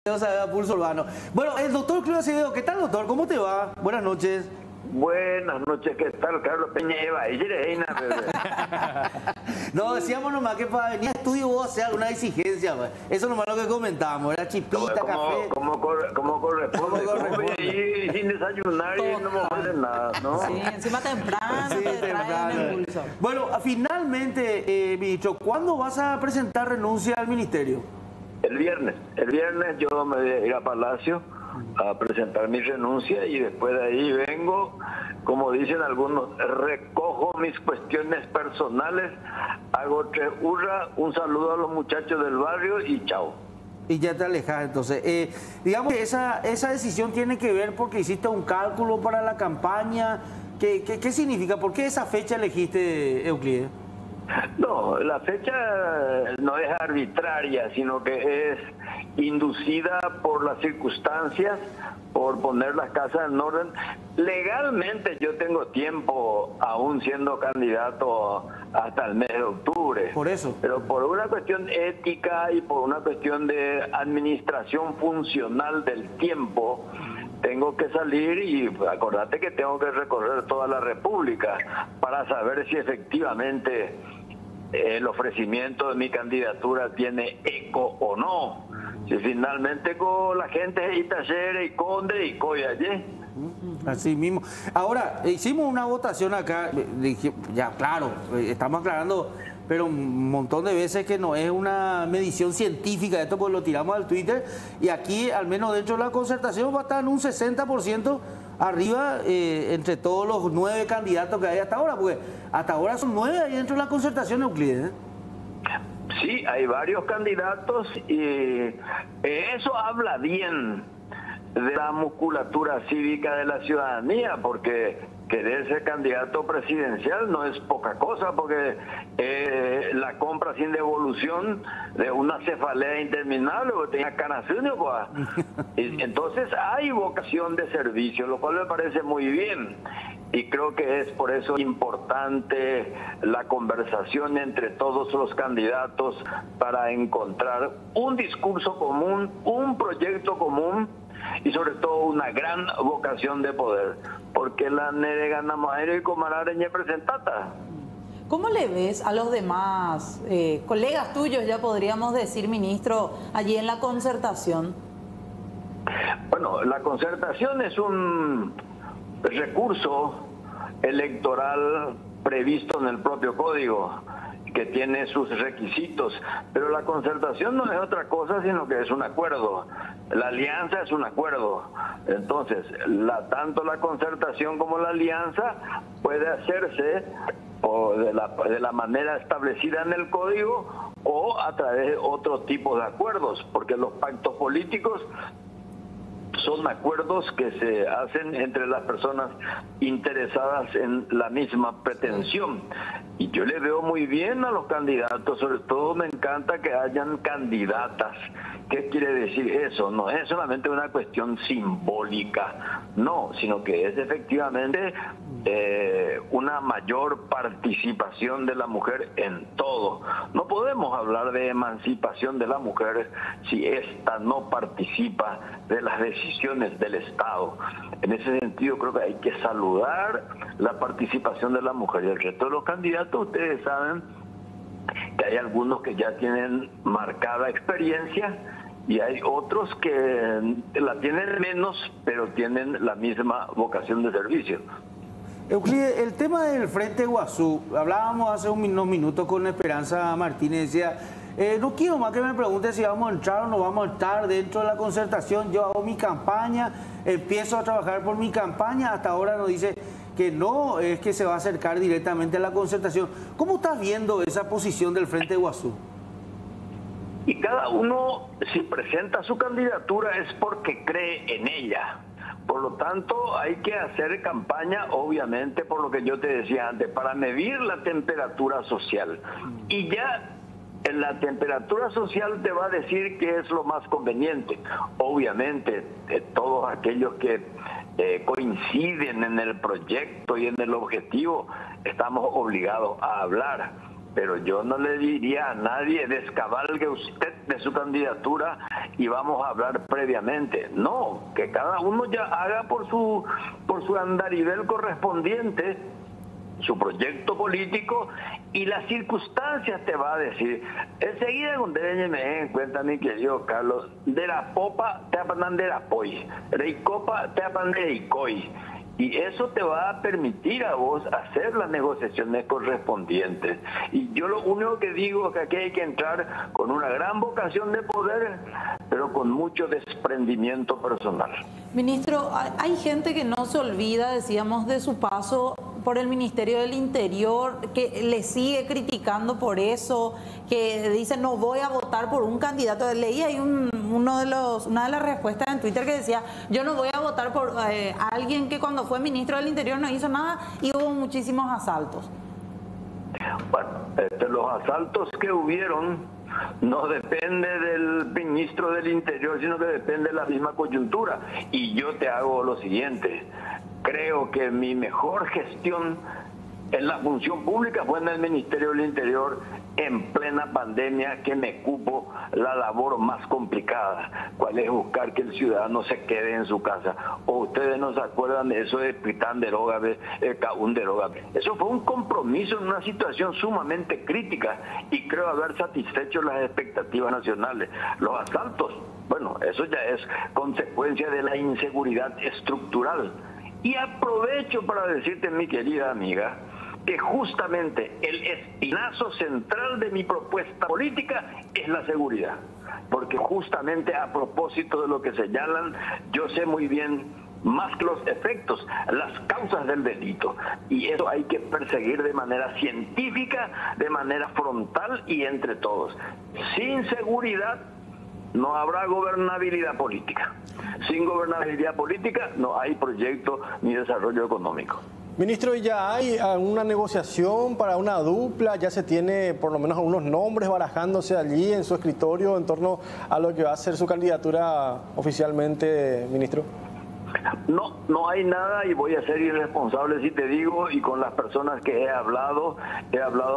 O sea, a pulso urbano. Bueno, el doctor Claudio Acevedo, ¿qué tal, doctor? ¿Cómo te va? Buenas noches. Buenas noches, ¿qué tal, Carlos Peña Eva? Y Reina, No, decíamos nomás que para venir a estudio vos hacer alguna exigencia, pues. Eso nomás lo que comentábamos, era chipita, café. Como corresponde. Y sin desayunar y no me vale nada, ¿no? Sí, encima temprano, Sí, te traen el pulso. Bueno, finalmente, ministro, ¿cuándo vas a presentar renuncia al ministerio? El viernes yo me voy a ir a Palacio a presentar mi renuncia y después de ahí vengo, como dicen algunos, recojo mis cuestiones personales, hago 3 hurras, un saludo a los muchachos del barrio y chao. Y ya te alejas, entonces. Digamos que esa decisión tiene que ver porque hiciste un cálculo para la campaña. ¿Qué significa? ¿Por qué esa fecha elegiste, Euclides? No, la fecha no es arbitraria, sino que es inducida por las circunstancias, por poner las casas en orden. Legalmente yo tengo tiempo, aún siendo candidato, hasta el mes de octubre. Por eso. Pero por una cuestión ética y por una cuestión de administración funcional del tiempo, tengo que salir y acordate que tengo que recorrer toda la República para saber si efectivamente el ofrecimiento de mi candidatura tiene eco o no. Si finalmente con la gente de Talleres y Conde y Coyallé. Así mismo. Ahora, hicimos una votación acá, ya claro, estamos aclarando, pero un montón de veces que no es una medición científica de esto, pues lo tiramos al Twitter, y aquí, al menos dentro de la concertación, va a estar en un 60% arriba entre todos los 9 candidatos que hay hasta ahora, porque hasta ahora son 9 ahí dentro de la concertación, Euclides. Sí, hay varios candidatos y eso habla bien de la musculatura cívica de la ciudadanía, porque querer ser candidato presidencial no es poca cosa, porque la compra sin devolución de una cefalea interminable, porque tenía canacinio, pues. Entonces hay vocación de servicio, lo cual me parece muy bien. Y creo que es por eso importante la conversación entre todos los candidatos para encontrar un discurso común, un proyecto común y sobre todo una gran vocación de poder. Porque la Neregana Maero y Comarareña presentata. ¿Cómo le ves a los demás colegas tuyos, ya podríamos decir, ministro, allí en la concertación? Bueno, la concertación es un recurso electoral previsto en el propio código, que tiene sus requisitos, pero la concertación no es otra cosa sino que es un acuerdo. La alianza es un acuerdo. Entonces, tanto la concertación como la alianza puede hacerse de la manera establecida en el código o a través de otro tipo de acuerdos, porque los pactos políticos son acuerdos que se hacen entre las personas interesadas en la misma pretensión. Y yo le veo muy bien a los candidatos, sobre todo me encanta que hayan candidatas. ¿Qué quiere decir eso? No es solamente una cuestión simbólica, no, sino que es efectivamente una mayor participación de la mujer en todo. No podemos hablar de emancipación de la mujer si ésta no participa de las decisiones del Estado. En ese sentido creo que hay que saludar la participación de la mujer. Y el resto de los candidatos, ustedes saben que hay algunos que ya tienen marcada experiencia y hay otros que la tienen menos, pero tienen la misma vocación de servicio. Euclides, el tema del Frente Guazú, hablábamos hace unos minutos con Esperanza Martínez, decía, no quiero más que me pregunte si vamos a entrar o no vamos a estar dentro de la concertación. Yo hago mi campaña, empiezo a trabajar por mi campaña, hasta ahora nos dice que no, es que se va a acercar directamente a la concertación. ¿Cómo estás viendo esa posición del Frente Guazú? Y cada uno, si presenta su candidatura, es porque cree en ella. Por lo tanto, hay que hacer campaña, obviamente, por lo que yo te decía antes, para medir la temperatura social. Y ya en la temperatura social te va a decir qué es lo más conveniente. Obviamente, todos aquellos que coinciden en el proyecto y en el objetivo, estamos obligados a hablar. pero yo no le diría a nadie descabalgue usted de su candidatura y vamos a hablar previamente. No, que cada uno ya haga por su andarivel correspondiente su proyecto político y las circunstancias te va a decir. Enseguida cuando me en cuenta, mi querido Carlos, de la popa te apandan de la poi, reicopa te apandan de reicoy. Y eso te va a permitir a vos hacer las negociaciones correspondientes. Y yo lo único que digo es que aquí hay que entrar con una gran vocación de poder, pero con mucho desprendimiento personal. Ministro, hay gente que no se olvida, decíamos, de su paso por el Ministerio del Interior, que le sigue criticando por eso, que dice no voy a votar por un candidato. Leí ahí una de las respuestas en Twitter que decía yo no voy a votar por alguien que cuando fue ministro del Interior no hizo nada y hubo muchísimos asaltos. Bueno, los asaltos que hubieron no depende del ministro del Interior, sino que depende de la misma coyuntura. Y yo te hago lo siguiente, creo que mi mejor gestión en la función pública fue en el Ministerio del Interior en plena pandemia, que me cupo la labor más complicada, cuál es buscar que el ciudadano se quede en su casa. O ustedes no se acuerdan de eso de Pitán derógame, Caún derógame. Eso fue un compromiso en una situación sumamente crítica y creo haber satisfecho las expectativas nacionales. Los asaltos, bueno, eso ya es consecuencia de la inseguridad estructural. Y aprovecho para decirte, mi querida amiga, que justamente el espinazo central de mi propuesta política es la seguridad. Porque justamente a propósito de lo que señalan, yo sé muy bien más que los efectos, las causas del delito. Y eso hay que perseguir de manera científica, de manera frontal y entre todos. Sin seguridad no habrá gobernabilidad política. Sin gobernabilidad política no hay proyecto ni desarrollo económico. Ministro, ¿ya hay alguna negociación para una dupla? ¿Ya se tiene por lo menos algunos nombres barajándose allí en su escritorio en torno a lo que va a ser su candidatura oficialmente, ministro? No hay nada y voy a ser irresponsable si te digo, y con las personas que he hablado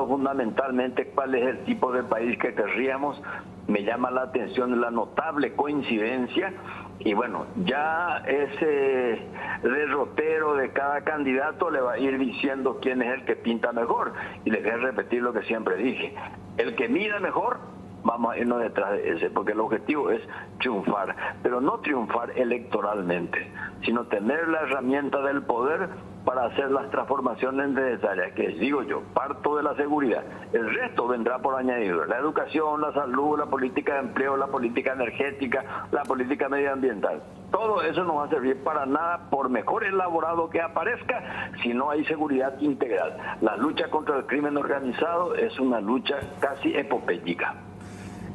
fundamentalmente cuál es el tipo de país que querríamos. Me llama la atención la notable coincidencia y bueno, ya ese derrotero de cada candidato le va a ir diciendo quién es el que pinta mejor. Y les voy a repetir lo que siempre dije, el que mira mejor, vamos a irnos detrás de ese, porque el objetivo es triunfar, pero no triunfar electoralmente, sino tener la herramienta del poder para hacer las transformaciones necesarias, que digo yo, parto de la seguridad, el resto vendrá por añadidura, la educación, la salud, la política de empleo, la política energética, la política medioambiental. Todo eso no va a servir para nada, por mejor elaborado que aparezca, si no hay seguridad integral. La lucha contra el crimen organizado es una lucha casi epopélica.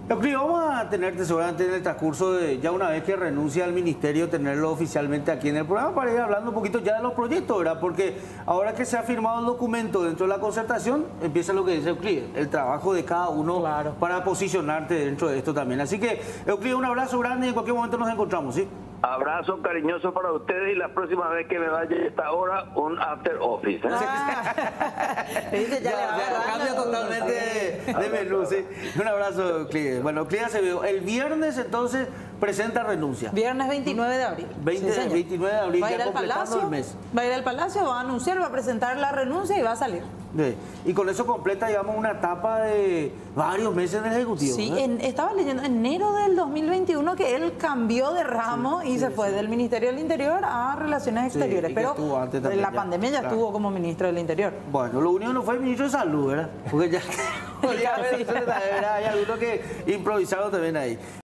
Vamos a tenerte seguramente en el transcurso de, ya una vez que renuncia al ministerio, tenerlo oficialmente aquí en el programa para ir hablando un poquito ya de los proyectos, ¿verdad? Porque ahora que se ha firmado el documento dentro de la concertación, empieza lo que dice Euclides, el trabajo de cada uno para posicionarte dentro de esto también. Así que, Euclides, un abrazo grande y en cualquier momento nos encontramos, ¿sí? Abrazo cariñoso para ustedes y la próxima vez que me vaya a esta hora, un after office. Ya cambia totalmente de menú, ¿sí? Un abrazo, Euclides. Bueno, Euclides se vio. El viernes entonces presenta renuncia. Viernes 29 de abril. 29 de abril, va a ir ya al completando Palacio, el mes. va a ir al Palacio, va a anunciar, va a presentar la renuncia y va a salir. Sí. Y con eso completa, digamos, una etapa de varios meses en el Ejecutivo. Sí, ¿eh? Estaba leyendo en enero del 2021 que él cambió de ramo y se fue del Ministerio del Interior a Relaciones Exteriores. Pero en la pandemia ya estuvo como ministro del Interior. Bueno, lo único no fue el ministro de Salud, ¿verdad? Porque ya hay algunos que improvisaron también ahí.